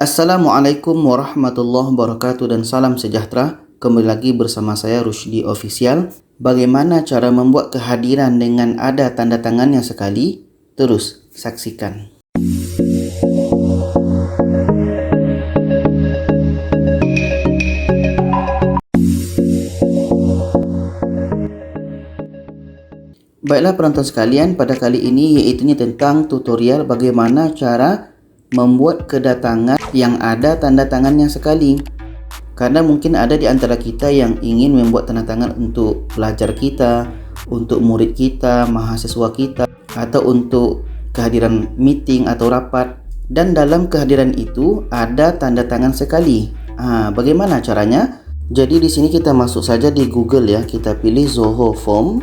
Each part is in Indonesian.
Assalamualaikum warahmatullahi wabarakatuh dan salam sejahtera. Kembali lagi bersama saya Rusdi Official. Bagaimana cara membuat kehadiran dengan ada tanda tangannya sekali? Terus saksikan. Baiklah penonton sekalian, pada kali ini yaitunya tentang tutorial bagaimana cara membuat kedatangan yang ada tanda tangannya sekali. Karena mungkin ada di antara kita yang ingin membuat tanda tangan untuk pelajar kita, untuk murid kita, mahasiswa kita, atau untuk kehadiran meeting atau rapat. Dan dalam kehadiran itu ada tanda tangan sekali. Bagaimana caranya? Jadi di sini kita masuk saja di Google ya. Kita pilih Zoho Form.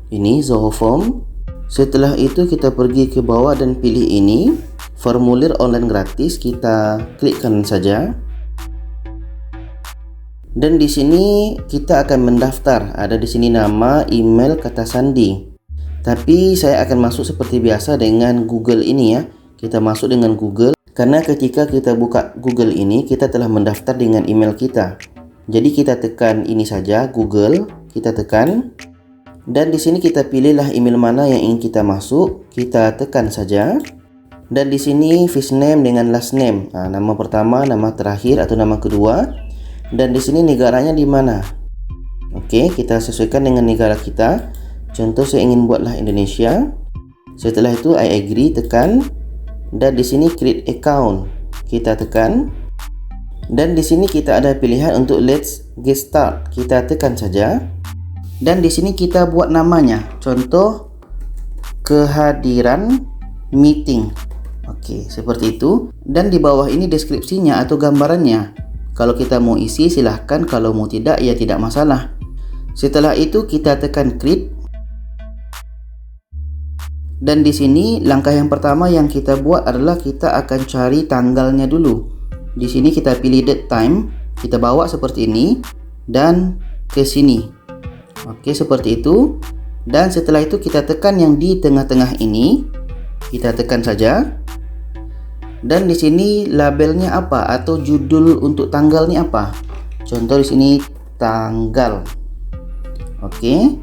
Ini Zoho Form. Setelah itu kita pergi ke bawah dan pilih ini, formulir online gratis. Kita klikkan saja. Dan di sini kita akan mendaftar. Ada di sini nama, email, kata sandi. Tapi saya akan masuk seperti biasa dengan Google ini ya. Kita masuk dengan Google karena ketika kita buka Google ini kita telah mendaftar dengan email kita. Jadi kita tekan ini saja, Google, kita tekan. Dan di sini kita pilihlah email mana yang ingin kita masuk, kita tekan saja. Dan di sini first name dengan last name, nama pertama, nama terakhir atau nama kedua. Dan di sini negaranya di mana? Oke, kita sesuaikan dengan negara kita. Contoh saya ingin buatlah Indonesia. Setelah itu I agree, tekan. Dan di sini create account, kita tekan. Dan di sini kita ada pilihan untuk let's get start, kita tekan saja. Dan di sini kita buat namanya, contoh kehadiran meeting. Oke, seperti itu. Dan di bawah ini deskripsinya atau gambarannya. Kalau kita mau isi silahkan, kalau mau tidak ya tidak masalah. Setelah itu kita tekan create. Dan di sini langkah yang pertama yang kita buat adalah kita akan cari tanggalnya dulu. Di sini kita pilih date time, kita bawa seperti ini dan ke sini. Oke, seperti itu. Dan setelah itu kita tekan yang di tengah-tengah ini. Kita tekan saja. Dan di sini labelnya apa atau judul untuk tanggal ini apa? Contoh di sini tanggal. Oke.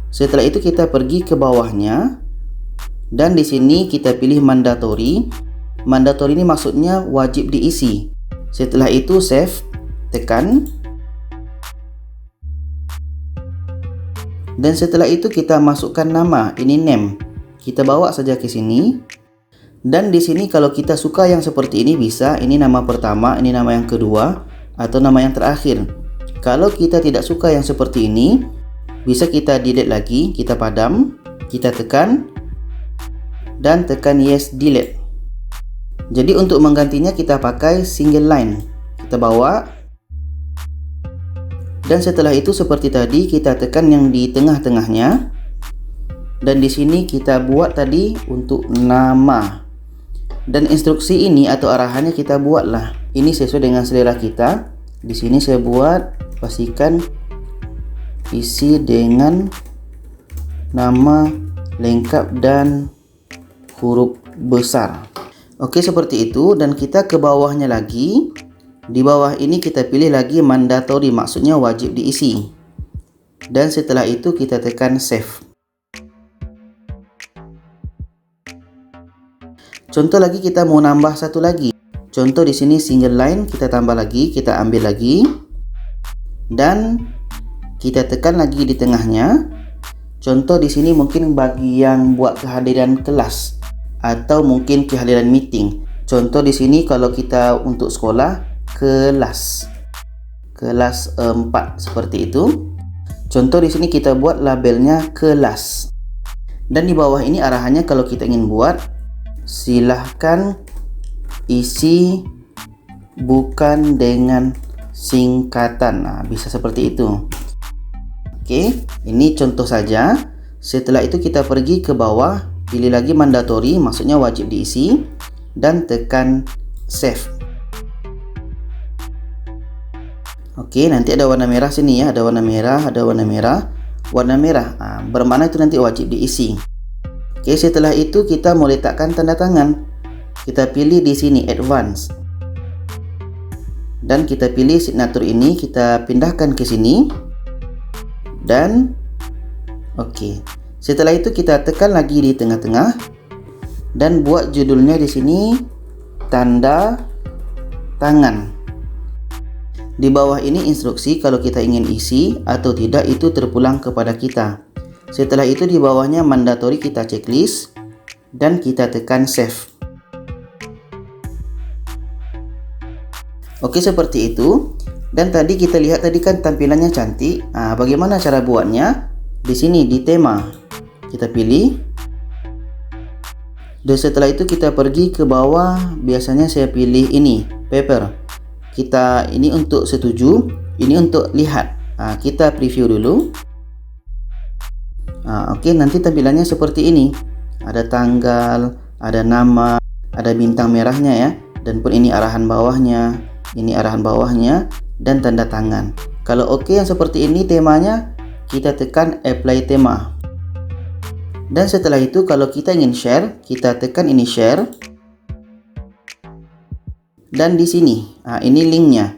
Setelah itu kita pergi ke bawahnya. Dan di sini kita pilih mandatory. Mandatory ini maksudnya wajib diisi. Setelah itu save, tekan. Dan setelah itu kita masukkan nama, ini name. Kita bawa saja ke sini. Dan di sini kalau kita suka yang seperti ini bisa, ini nama pertama, ini nama yang kedua, atau nama yang terakhir. Kalau kita tidak suka yang seperti ini, bisa kita delete lagi, kita padam, kita tekan, dan tekan yes delete. Jadi untuk menggantinya kita pakai single line. Kita bawa. Dan setelah itu seperti tadi kita tekan yang di tengah-tengahnya. Dan di sini kita buat tadi untuk nama. Dan instruksi ini atau arahannya kita buatlah. Ini sesuai dengan selera kita. Di sini saya buat, pastikan isi dengan nama lengkap dan huruf besar. Oke, seperti itu. Dan kita ke bawahnya lagi. Di bawah ini kita pilih lagi mandatory, maksudnya wajib diisi. Dan setelah itu kita tekan save. Contoh lagi kita mau nambah satu lagi. Contoh di sini single line, kita tambah lagi, kita ambil lagi. Dan kita tekan lagi di tengahnya. Contoh di sini mungkin bagi yang buat kehadiran kelas atau mungkin kehadiran meeting. Contoh di sini kalau kita untuk sekolah kelas 4 seperti itu. Contoh di sini kita buat labelnya kelas. Dan di bawah ini arahannya kalau kita ingin buat, silahkan isi bukan dengan singkatan. Bisa seperti itu. Oke, ini contoh saja. Setelah itu kita pergi ke bawah, pilih lagi mandatory, maksudnya wajib diisi, dan tekan save. Oke, nanti ada warna merah sini ya, ada warna merah, ada warna merah, warna merah. Bermana itu nanti wajib diisi. Oke, setelah itu kita mau letakkan tanda tangan. Kita pilih di sini advance. Dan kita pilih signature ini, kita pindahkan ke sini. Dan oke. Setelah itu kita tekan lagi di tengah-tengah dan buat judulnya di sini tanda tangan. Di bawah ini instruksi kalau kita ingin isi atau tidak itu terpulang kepada kita. Setelah itu di bawahnya mandatory kita checklist dan kita tekan save. Oke, seperti itu. Dan tadi kita lihat tadi kan tampilannya cantik. Bagaimana cara buatnya? Di sini di tema. Kita pilih. Dan setelah itu kita pergi ke bawah. Biasanya saya pilih ini, paper. Kita ini untuk setuju, ini untuk lihat. Kita preview dulu. Oke, nanti tampilannya seperti ini. Ada tanggal, ada nama, ada bintang merahnya ya. Dan pun ini arahan bawahnya, ini arahan bawahnya, dan tanda tangan. Kalau oke yang seperti ini temanya, kita tekan apply tema. Dan setelah itu kalau kita ingin share, kita tekan ini share. Dan di sini, ini linknya.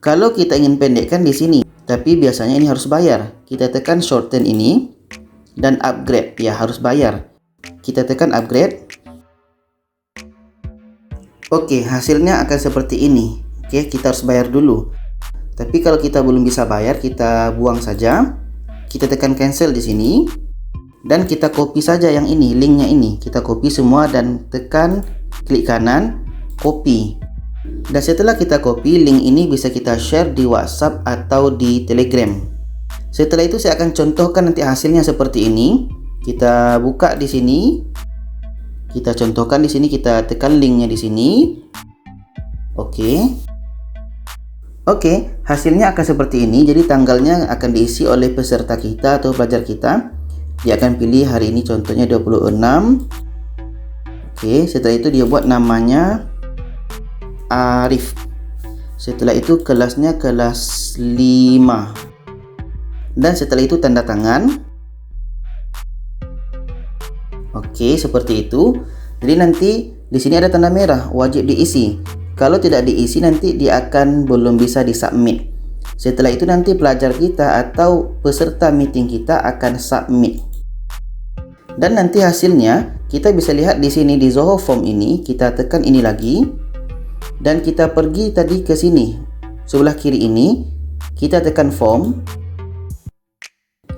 Kalau kita ingin pendekkan di sini, tapi biasanya ini harus bayar. Kita tekan shorten ini dan upgrade, ya harus bayar. Kita tekan upgrade. Oke, hasilnya akan seperti ini. Oke, kita harus bayar dulu. Tapi kalau kita belum bisa bayar, kita buang saja. Kita tekan cancel di sini. Dan kita copy saja yang ini, linknya ini. Kita copy semua dan tekan klik kanan, copy. Dan setelah kita copy, link ini bisa kita share di WhatsApp atau di Telegram. Setelah itu saya akan contohkan nanti hasilnya seperti ini. Kita buka di sini. Kita contohkan di sini, kita tekan linknya di sini. Oke. Oke, hasilnya akan seperti ini. Jadi tanggalnya akan diisi oleh peserta kita atau pelajar kita. Dia akan pilih hari ini contohnya 26. Oke, setelah itu dia buat namanya Arif. Setelah itu kelasnya kelas 5. Dan setelah itu tanda tangan. Oke, seperti itu. Jadi nanti di sini ada tanda merah, wajib diisi. Kalau tidak diisi nanti dia akan belum bisa disubmit. Setelah itu nanti pelajar kita atau peserta meeting kita akan submit. Dan nanti hasilnya kita bisa lihat di sini di Zoho Form ini. Kita tekan ini lagi dan kita pergi tadi ke sini sebelah kiri ini. Kita tekan form.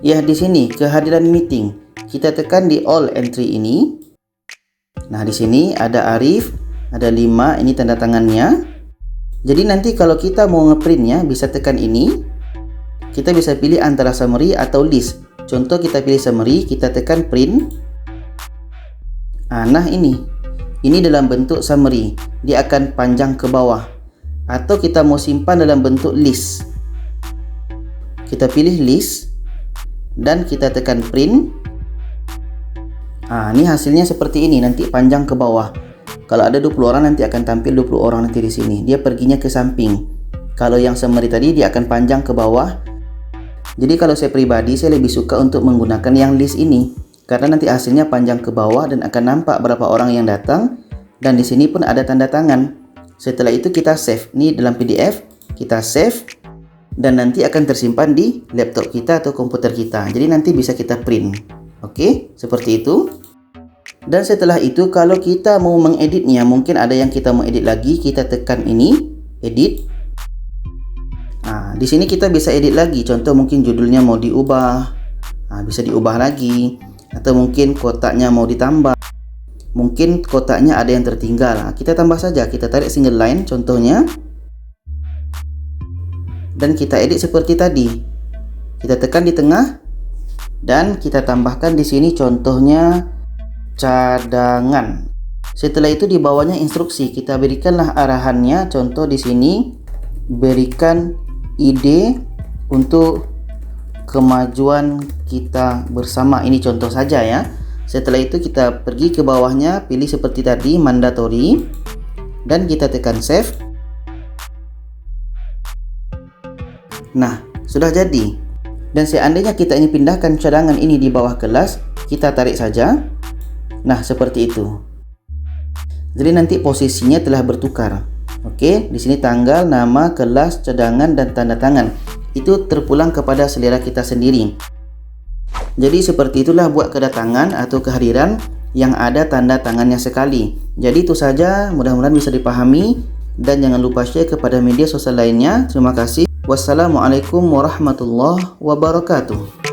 Ya, di sini kehadiran meeting. Kita tekan di all entry ini. Nah, di sini ada Arif, ada 5, ini tanda tangannya. Jadi nanti kalau kita mau ngeprintnya bisa tekan ini. Kita bisa pilih antara summary atau list. Contoh kita pilih summary, kita tekan print. Nah ini dalam bentuk summary, dia akan panjang ke bawah. Atau kita mau simpan dalam bentuk list, kita pilih list dan kita tekan print. Ini hasilnya seperti ini, nanti panjang ke bawah. Kalau ada 20 orang nanti akan tampil 20 orang nanti di sini. Dia perginya ke samping. Kalau yang summary tadi dia akan panjang ke bawah. Jadi kalau saya pribadi, saya lebih suka untuk menggunakan yang list ini karena nanti hasilnya panjang ke bawah dan akan nampak berapa orang yang datang. Dan di sini pun ada tanda tangan. Setelah itu kita save. Ini dalam PDF, kita save dan nanti akan tersimpan di laptop kita atau komputer kita. Jadi nanti bisa kita print. Oke, seperti itu. Dan setelah itu kalau kita mau mengeditnya, mungkin ada yang kita mau edit lagi, kita tekan ini, edit. Di sini kita bisa edit lagi. Contoh mungkin judulnya mau diubah, bisa diubah lagi. Atau mungkin kotaknya mau ditambah. Mungkin kotaknya ada yang tertinggal. Kita tambah saja. Kita tarik single line contohnya. Dan kita edit seperti tadi. Kita tekan di tengah dan kita tambahkan di sini contohnya cadangan. Setelah itu di bawahnya instruksi. Kita berikanlah arahannya. Contoh di sini berikan ide untuk kemajuan kita bersama. Ini contoh saja ya. Setelah itu kita pergi ke bawahnya, pilih seperti tadi mandatory dan kita tekan save. Nah, sudah jadi. Dan seandainya kita ingin pindahkan cadangan ini di bawah kelas, kita tarik saja. Nah, seperti itu. Jadi nanti posisinya telah bertukar. Oke, di sini tanggal, nama, kelas, cadangan, dan tanda tangan. Itu terpulang kepada selera kita sendiri. Jadi seperti itulah buat kedatangan atau kehadiran yang ada tanda tangannya sekali. Jadi itu saja, mudah-mudahan bisa dipahami. Dan jangan lupa share kepada media sosial lainnya. Terima kasih. Wassalamualaikum warahmatullahi wabarakatuh.